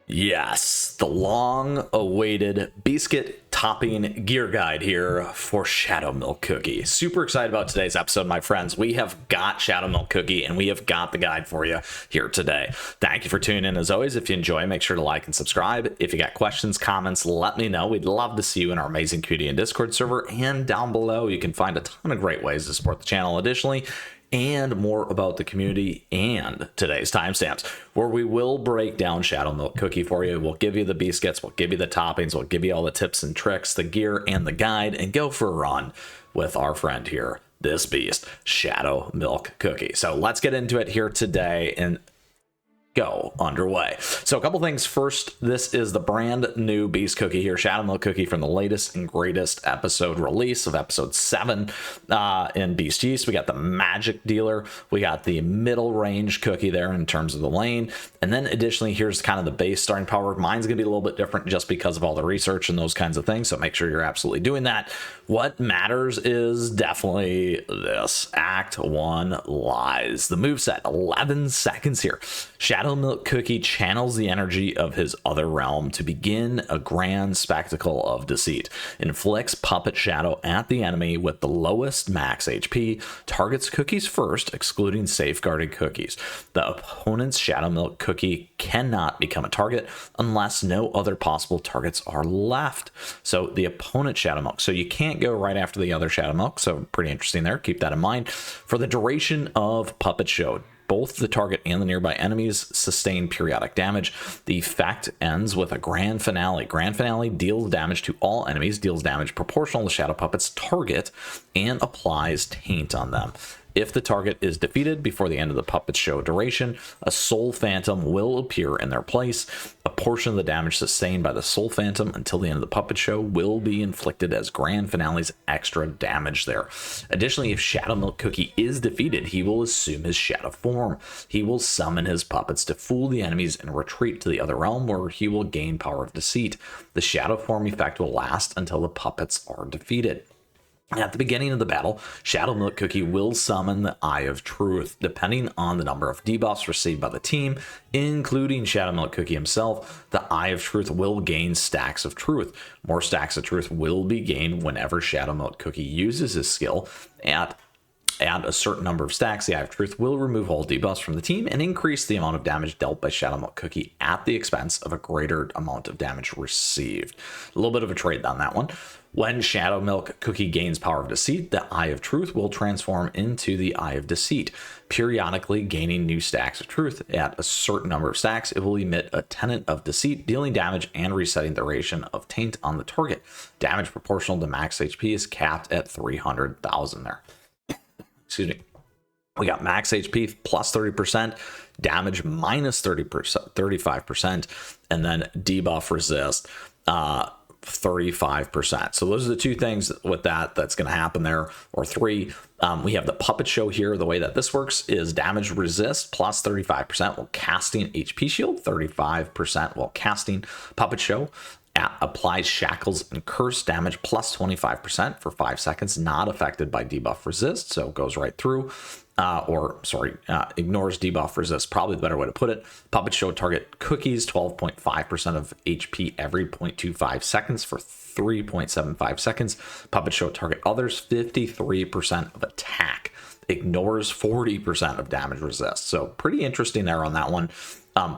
Yes, the long-awaited Beascuit topping gear guide here for Shadow Milk Cookie. Super excited about today's episode, my friends. We have got Shadow Milk Cookie, and we have got the guide for you here today. Thank you for tuning in. As always, if you enjoy, make sure to like and subscribe. If you got questions, comments, let me know. We'd love to see you in our amazing community and Discord server, and down below you can find a ton of great ways to support the channel. Additionally, and more about the community and today's timestamps, where we will break down Shadow Milk Cookie for you. We'll give you the biscuits, we'll give you the toppings, we'll give you all the tips and tricks, the gear and the guide, and go for a run with our friend here, this beast, Shadow Milk Cookie. So let's get into it here today and go underway. So a couple things. First, this is the brand new Beast Cookie here, Shadow Milk Cookie, from the latest and greatest episode release of episode 7 in Beast Yeast. We got the magic dealer, we got the middle range cookie there in terms of the lane, and then additionally here's kind of the base starting power. Mine's gonna be a little bit different just because of all the research and those kinds of things, so make sure you're absolutely doing that. What matters is definitely this Act 1 Lies. The moveset, 11 seconds here. Shadow Milk Cookie channels the energy of his other realm to begin a grand spectacle of deceit. Inflicts puppet shadow at the enemy with the lowest max HP. Targets cookies first, excluding safeguarded cookies. The opponent's Shadow Milk Cookie cannot become a target unless no other possible targets are left. So the opponent Shadow Milk. So you can't go right after the other Shadow Milk. So pretty interesting there. Keep that in mind. For the duration of Puppet Show, both the target and the nearby enemies sustain periodic damage. The effect ends with a grand finale. Grand finale deals damage to all enemies, deals damage proportional to Shadow Puppet's target, and applies taint on them. If the target is defeated before the end of the Puppet Show duration, a Soul Phantom will appear in their place. A portion of the damage sustained by the Soul Phantom until the end of the Puppet Show will be inflicted as Grand Finale's extra damage there. Additionally, if Shadow Milk Cookie is defeated, he will assume his shadow form. He will summon his puppets to fool the enemies and retreat to the other realm, where he will gain power of deceit. The shadow form effect will last until the puppets are defeated. At the beginning of the battle, Shadow Milk Cookie will summon the Eye of Truth. Depending on the number of debuffs received by the team, including Shadow Milk Cookie himself, the Eye of Truth will gain stacks of truth. More stacks of truth will be gained whenever Shadow Milk Cookie uses his skill. At a certain number of stacks, the Eye of Truth will remove all debuffs from the team and increase the amount of damage dealt by Shadow Milk Cookie at the expense of a greater amount of damage received. A little bit of a trade on that one. When Shadow Milk Cookie gains power of deceit, the Eye of Truth will transform into the Eye of Deceit, periodically gaining new stacks of truth. At a certain number of stacks, it will emit a Tenet of Deceit, dealing damage and resetting the duration of taint on the target. Damage proportional to max HP is capped at 300,000 there. Excuse me. We got max HP plus 30%, damage minus 35%, and then debuff resist 35%. So those are the two things with that's going to happen there, or three. We have the Puppet Show here. The way that this works is damage resist plus 35% while casting HP shield, 35% while casting Puppet Show. Applies shackles and curse damage plus 25% for 5 seconds, not affected by debuff resist, so it goes right through. Ignores debuff resist, probably the better way to put it. Puppet Show target cookies 12.5% of HP every 0.25 seconds for 3.75 seconds. Puppet Show target others 53% of attack. Ignores 40% of damage resist. So pretty interesting there on that one.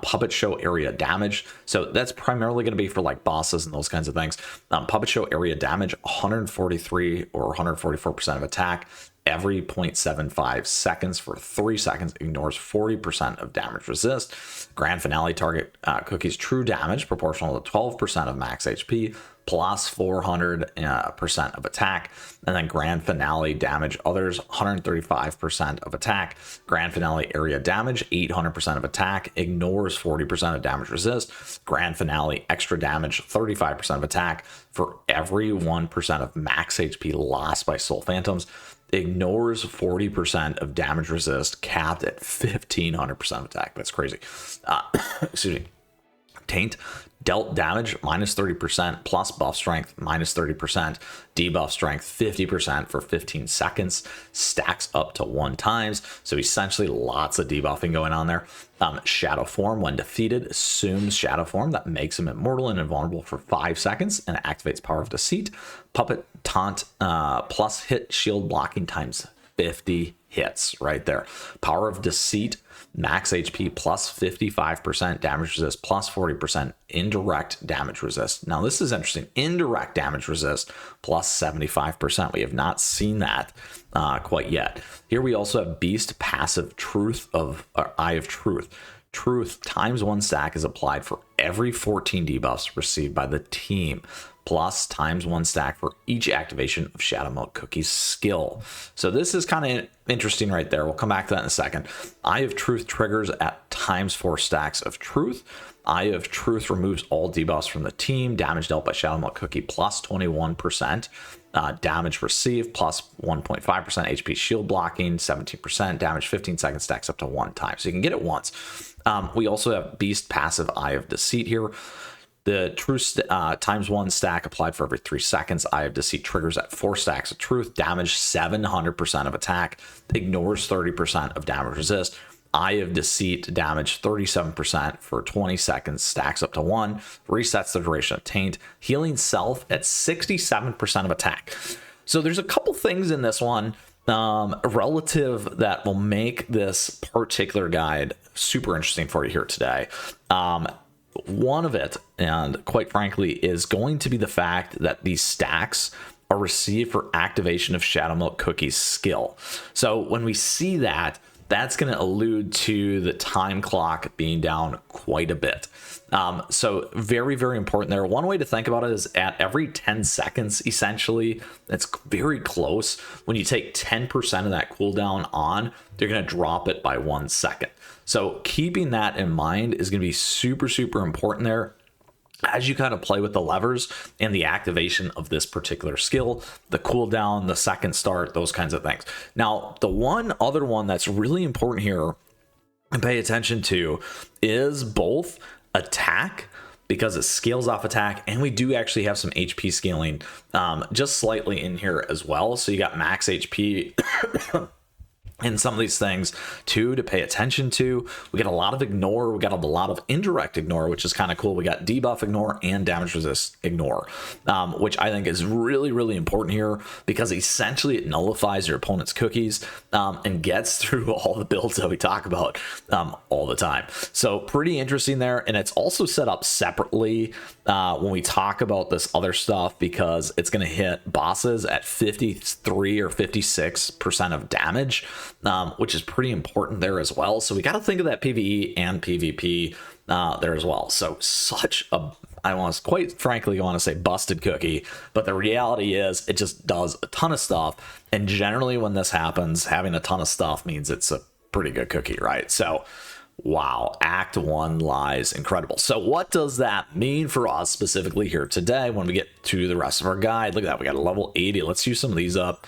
Puppet Show area damage. So that's primarily going to be for like bosses and those kinds of things. Puppet Show area damage, 143 or 144% of attack every 0.75 seconds for 3 seconds. Ignores 40% of damage resist. Grand Finale target cookies true damage proportional to 12% of max HP plus 400% of attack. And then Grand Finale damage others, 135% of attack. Grand Finale area damage, 800% of attack, ignores 40% of damage resist. Grand Finale extra damage, 35% of attack for every 1% of max HP lost by Soul Phantoms. Ignores 40% of damage resist, capped at 1500% of attack. That's crazy. Excuse me. Taint Dealt damage minus 30% plus buff strength minus 30%, debuff strength 50% for 15 seconds, stacks up to 1 times. So essentially lots of debuffing going on there. Shadow form, when defeated, assumes shadow form that makes him immortal and invulnerable for 5 seconds and activates power of deceit. Puppet taunt plus hit shield blocking times 50 hits right there. Power of deceit, max HP plus 55% damage resist plus 40% indirect damage resist. Now this is interesting. Indirect damage resist plus 75%. We have not seen that quite yet. Here we also have beast passive truth of Eye of Truth. Truth times 1 stack is applied for every 14 debuffs received by the team, plus times 1 stack for each activation of Shadow Milk Cookie's skill. So this is kind of interesting right there. We'll come back to that in a second. Eye of Truth triggers at times 4 stacks of Truth. Eye of Truth removes all debuffs from the team. Damage dealt by Shadow Milk Cookie plus 21%. Damage received plus 1.5%. HP shield blocking 17%. Damage 15 seconds, stacks up to 1 time. So you can get it once. We also have Beast passive Eye of Deceit here. The Truth times 1 stack applied for every 3 seconds. Eye of Deceit triggers at 4 stacks of Truth. Damage 700% of attack. Ignores 30% of damage resist. Eye of Deceit damage 37% for 20 seconds. Stacks up to 1. Resets the duration of Taint. Healing self at 67% of attack. So there's a couple things in this one relative that will make this particular guide super interesting for you here today. One of it, and quite frankly, is going to be the fact that these stacks are received for activation of Shadow Milk Cookie's skill. So when we see that, that's going to allude to the time clock being down quite a bit. So very, very important there. One way to think about it is at every 10 seconds, essentially, that's very close. When you take 10% of that cooldown on, they're going to drop it by 1 second. So keeping that in mind is going to be super, super important there as you kind of play with the levers and the activation of this particular skill, the cooldown, the second start, those kinds of things. Now, the one other one that's really important here and pay attention to is both attack, because it scales off attack, and we do actually have some HP scaling just slightly in here as well. So you got max HP and some of these things too to pay attention to. We got a lot of ignore, we got a lot of indirect ignore, which is kind of cool. We got debuff ignore and damage resist ignore, which I think is really, really important here, because essentially it nullifies your opponent's cookies and gets through all the builds that we talk about all the time. So pretty interesting there. And it's also set up separately when we talk about this other stuff, because it's going to hit bosses at 53 or 56% of damage, which is pretty important there as well. So we got to think of that PvE and PvP there as well. So such a, I want to say busted cookie, but the reality is it just does a ton of stuff. And generally when this happens, having a ton of stuff means it's a pretty good cookie, right? So wow, Act 1 lies incredible. So what does that mean for us specifically here today when we get to the rest of our guide? Look at that, we got a level 80. Let's use some of these up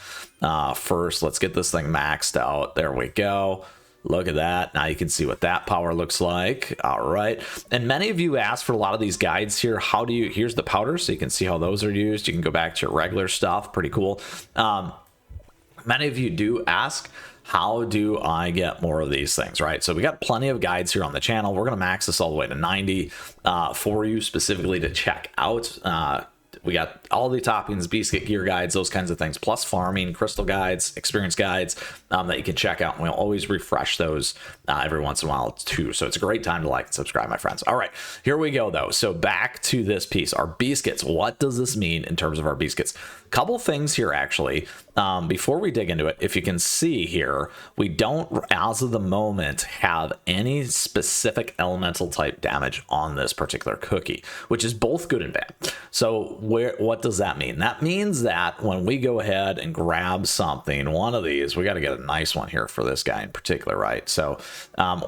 first. Let's get this thing maxed out. There we go. Look at that. Now you can see what that power looks like. All right. And many of you asked for a lot of these guides here. How do you, here's the powder, so you can see how those are used. You can go back to your regular stuff. Pretty cool. Many of you do ask, how do I get more of these things, right? So we got plenty of guides here on the channel. We're going to max this all the way to 90 for you specifically to check out. We got all the toppings, Beascuit gear guides, those kinds of things, plus farming, crystal guides, experience guides that you can check out. And we'll always refresh those every once in a while too. So it's a great time to like and subscribe, my friends. All right, here we go though. So back to this piece, our Beascuits. What does this mean in terms of our Beascuits? Couple things here actually. Before we dig into it, if you can see here, we don't, as of the moment, have any specific elemental type damage on this particular cookie, which is both good and bad. So what does that mean? That means that when we go ahead and grab something, one of these, we got to get a nice one here for this guy in particular, right? So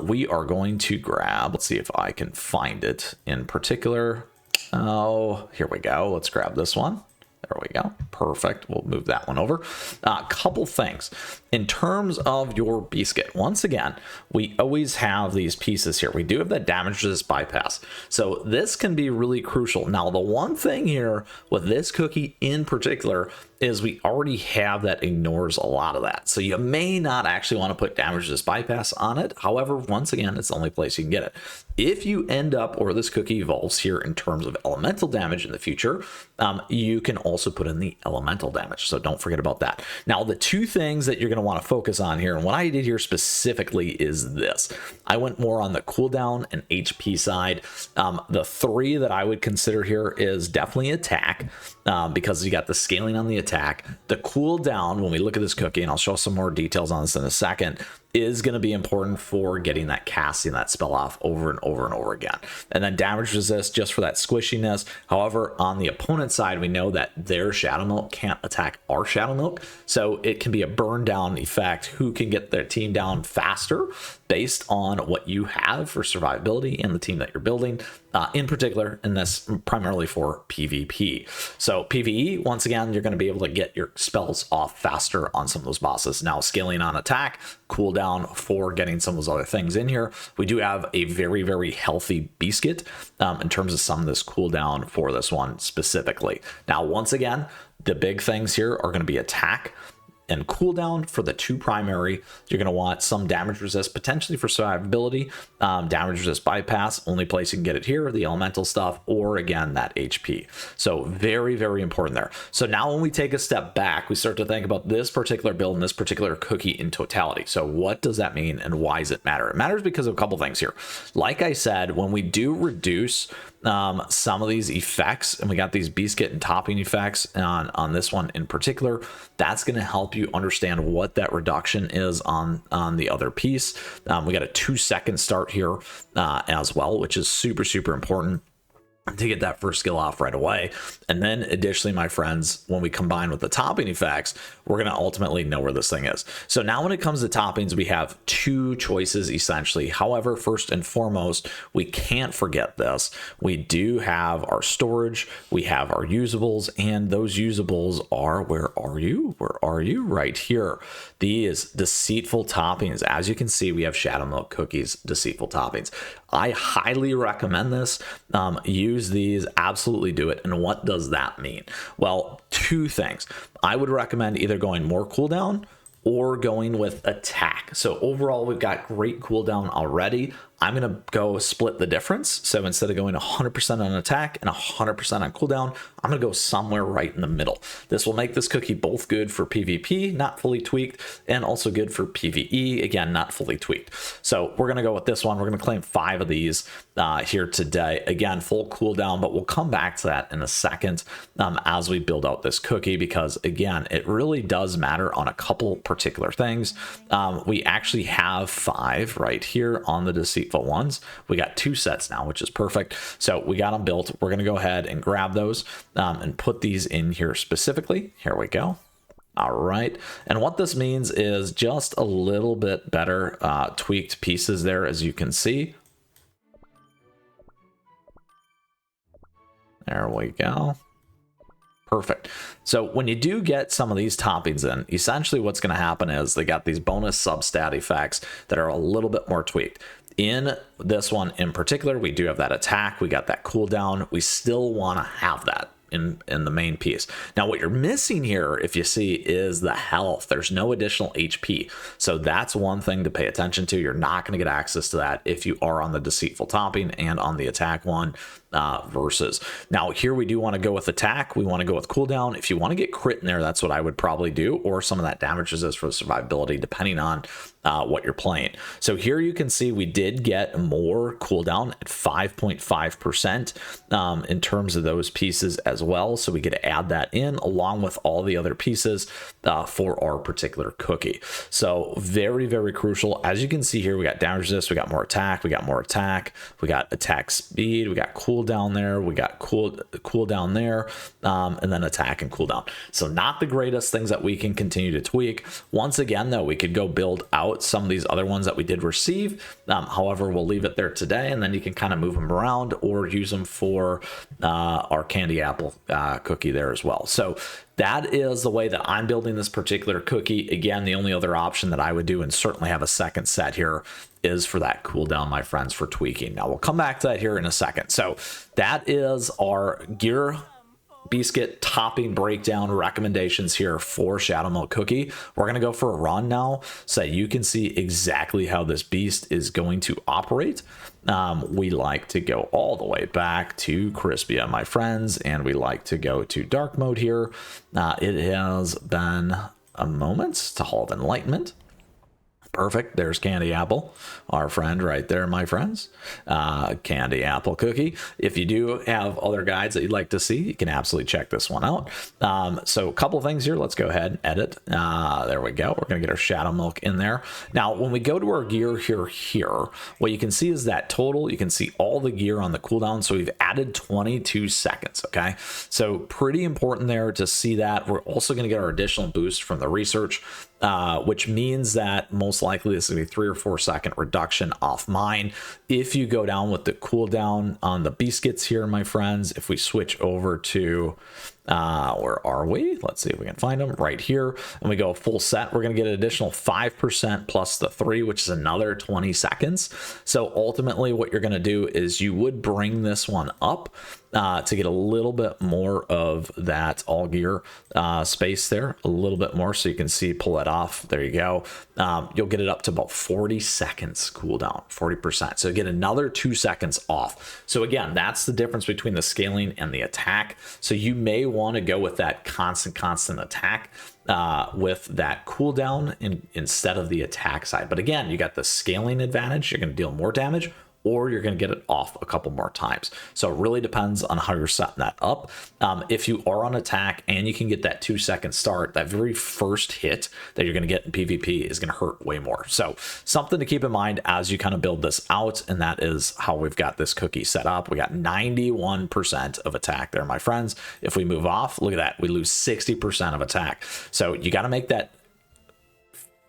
we are going to grab, let's see if I can find it in particular. Oh, here we go. Let's grab this one. There we go. Perfect. We'll move that one over. A couple things. In terms of your Beascuit, once again, we always have these pieces here. We do have that damage resist bypass. So this can be really crucial. Now, the one thing here with this cookie in particular is we already have that ignores a lot of that. So you may not actually want to put damage resist bypass on it. However, once again, it's the only place you can get it. If you end up, or this cookie evolves here in terms of elemental damage in the future, you can also put in the elemental damage. So don't forget about that. Now, the two things that you're going to want to focus on here, and what I did here specifically is this. I went more on the cooldown and HP side. The three that I would consider here is definitely attack, because you got the scaling on the attack. The cooldown, when we look at this cookie, and I'll show some more details on this in a second, is going to be important for getting that casting that spell off over and over and over again. And then damage resist just for that squishiness. However, on the opponent side, we know that their Shadow Milk can't attack our Shadow Milk, so it can be a burn down effect. Who can get their team down faster based on what you have for survivability and the team that you're building, in particular, and this primarily for PvP. So PvE, once again, you're going to be able to get your spells off faster on some of those bosses. Now, scaling on attack, cooldown for getting some of those other things in here. We do have a very, very healthy Beascuit in terms of some of this cooldown for this one specifically. Now, once again, the big things here are going to be attack and cooldown for the two primary. You're going to want some damage resist, potentially for survivability, damage resist bypass, only place you can get it here, the elemental stuff, or again, that HP. So very, very important there. So now when we take a step back, we start to think about this particular build and this particular cookie in totality. So what does that mean and why does it matter? It matters because of a couple things here. Like I said, when we do reduce some of these effects, and we got these Beascuit and topping effects on this one in particular, that's going to help you understand what that reduction is on the other piece. We got a 2-second start here as well, which is super, super important to get that first skill off right away. And then additionally, my friends, when we combine with the topping effects, we're going to ultimately know where this thing is. So now when it comes to toppings, we have two choices essentially. However, first and foremost, we can't forget this. We do have our storage, we have our usables, and those usables are, where are you? Where are you? Right here. These deceitful toppings. As you can see, we have Shadow Milk Cookies, deceitful toppings. I highly recommend this. Use these, absolutely do it. And what does that mean? Well, two things. I would recommend either going more cooldown or going with attack. So overall, we've got great cooldown already. I'm going to go split the difference. So instead of going 100% on attack and 100% on cooldown, I'm going to go somewhere right in the middle. This will make this cookie both good for PvP, not fully tweaked, and also good for PvE, again, not fully tweaked. So we're going to go with this one. We're going to claim 5 of these here today. Again, full cooldown, but we'll come back to that in a second as we build out this cookie, because again, it really does matter on a couple particular things. We actually have 5 right here on the deceitful ones. We got 2 sets now, which is perfect. So we got them built. We're going to go ahead and grab those and put these in here specifically. Here we go. All right. And what this means is just a little bit better tweaked pieces there, as you can see. There we go. Perfect. So when you do get some of these toppings in, essentially what's going to happen is they got these bonus substat effects that are a little bit more tweaked. In this one in particular, we do have that attack. We got that cooldown. We still want to have that in the main piece. Now, what you're missing here, if you see, is the health. There's no additional HP. So that's one thing to pay attention to. You're not going to get access to that if you are on the deceitful topping and on the attack one. Versus now here we do want to go with attack, we want to go with cooldown. If you want to get crit in there, that's what I would probably do, or some of that damage resist for the survivability, depending on what you're playing. So here you can see we did get more cooldown at 5.5% in terms of those pieces as well. So we get to add that in along with all the other pieces for our particular cookie. So very, very crucial. As you can see here, we got damage resist, we got more attack, we got attack speed, we got cooldown, cooldown there, we got cooldown there, and then attack and cooldown. So not the greatest things that we can continue to tweak. Once again, though, we could go build out some of these other ones that we did receive. However, we'll leave it there today, and then you can kind of move them around or use them for our candy apple cookie there as well. So that is the way that I'm building this particular cookie. Again, the only other option that I would do, and certainly have a second set here, is for that cooldown, my friends, for tweaking. Now we'll come back to that here in a second. So that is our gear biscuit topping breakdown recommendations here for Shadow Milk Cookie. We're going to go for a run now so that you can see exactly how this beast is going to operate. We like to go all the way back to Crispia, my friends, and we like to go to dark mode here. It has been a moment to Hall of Enlightenment. Perfect. There's Candy Apple, our friend right there, my friends. Candy Apple Cookie. If you do have other guides that you'd like to see, you can absolutely check this one out. So a couple things here. Let's go ahead and edit. There we go. We're going to get our Shadow Milk in there. Now, when we go to our gear here, what you can see is that total. You can see all the gear on the cooldown. So we've added 22 seconds. Okay. So pretty important there to see that. We're also going to get our additional boost from the research, which means that most likely this is going to be 3 or 4 second reduction off mine. If you go down with the cooldown on the Beascuits here, my friends, if we switch over to where are we? Let's see if we can find them right here. And we go full set, we're going to get an additional 5% plus the 3, which is another 20 seconds. So ultimately what you're going to do is you would bring this one up to get a little bit more of that all gear space there, a little bit more, so you can see, pull it off. There you go. You'll get it up to about 40 seconds cooldown, 40%. So get another 2 seconds off. So again, that's the difference between the scaling and the attack. So you may want to go with that constant attack with that cooldown instead of the attack side. But again, you got the scaling advantage. You're going to deal more damage, or you're going to get it off a couple more times. So it really depends on how you're setting that up. If you are on attack and you can get that 2 second start, that very first hit that you're going to get in PvP is going to hurt way more. So something to keep in mind as you kind of build this out, and that is how we've got this cookie set up. We got 91% of attack there, my friends. If we move off, look at that, we lose 60% of attack. So you got to make that,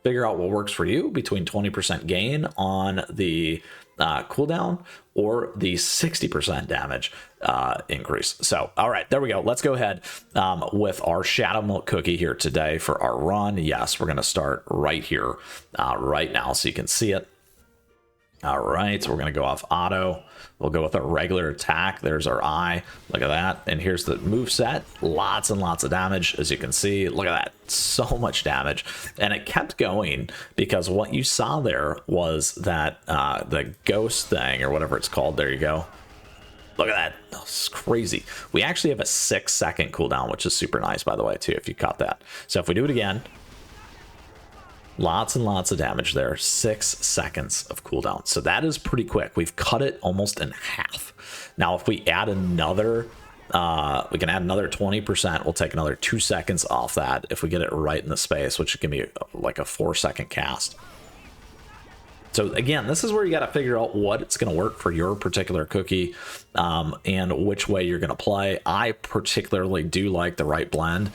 figure out what works for you between 20% gain on the cooldown or the 60% damage increase. So, all right, there we go. Let's go ahead with our Shadow Milk Cookie here today for our run. Yes, we're going to start right here, right now, so you can see it. All right, so we're going to go off auto. We'll go with our regular attack. There's our eye. Look at that. And here's the move set. Lots and lots of damage, as you can see. Look at that. So much damage. And it kept going because what you saw there was that the ghost thing, or whatever it's called. There you go. Look at that. That's crazy. We actually have a 6 second cooldown, which is super nice, by the way, too, if you caught that. So if we do it again, lots and lots of damage there, 6 seconds of cooldown. So that is pretty quick. We've cut it almost in half. Now, if we add another, we can add another 20%. We'll take another 2 seconds off that if we get it right in the space, which can be like a 4 second cast. So again, this is where you got to figure out what it's going to work for your particular cookie and which way you're going to play. I particularly do like the right blend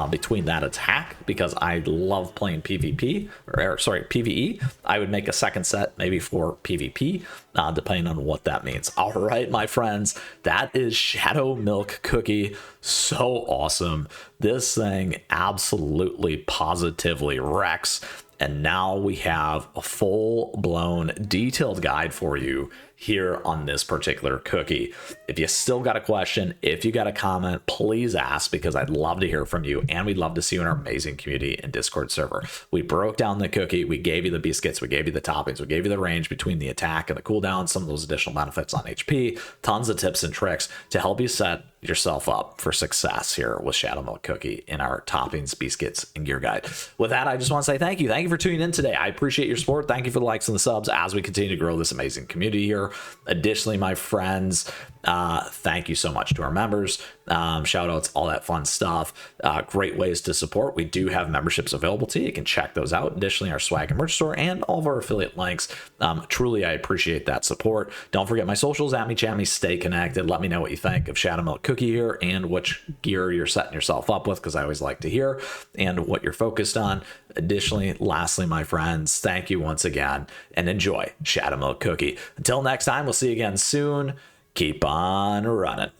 between that attack because I love playing PvP, or sorry, PvE. I would make a second set maybe for PvP, depending on what that means. All right, my friends, that is Shadow Milk Cookie. So awesome. This thing absolutely positively wrecks. And now we have a full-blown detailed guide for you here on this particular cookie. If you still got a question, if you got a comment, please ask, because I'd love to hear from you, and we'd love to see you in our amazing community and Discord server. We broke down the cookie, we gave you the biscuits, we gave you the toppings, we gave you the range between the attack and the cooldown, some of those additional benefits on HP, tons of tips and tricks to help you set yourself up for success here with Shadow Milk Cookie in our toppings, biscuits, and gear guide. With that, I just want to say thank you. Thank you for tuning in today. I appreciate your support. Thank you for the likes and the subs as we continue to grow this amazing community here. Additionally, my friends, Thank you so much to our members. Shout outs, all that fun stuff. Great ways to support. We do have memberships available to you. You can check those out. Additionally, our swag and merch store and all of our affiliate links. Truly, I appreciate that support. Don't forget my socials, at me, chat me, stay connected. Let me know what you think of Shadow Milk Cookie here and which gear you're setting yourself up with, because I always like to hear, and what you're focused on. Additionally, lastly, my friends, thank you once again and enjoy Shadow Milk Cookie. Until next time, we'll see you again soon. Keep on running.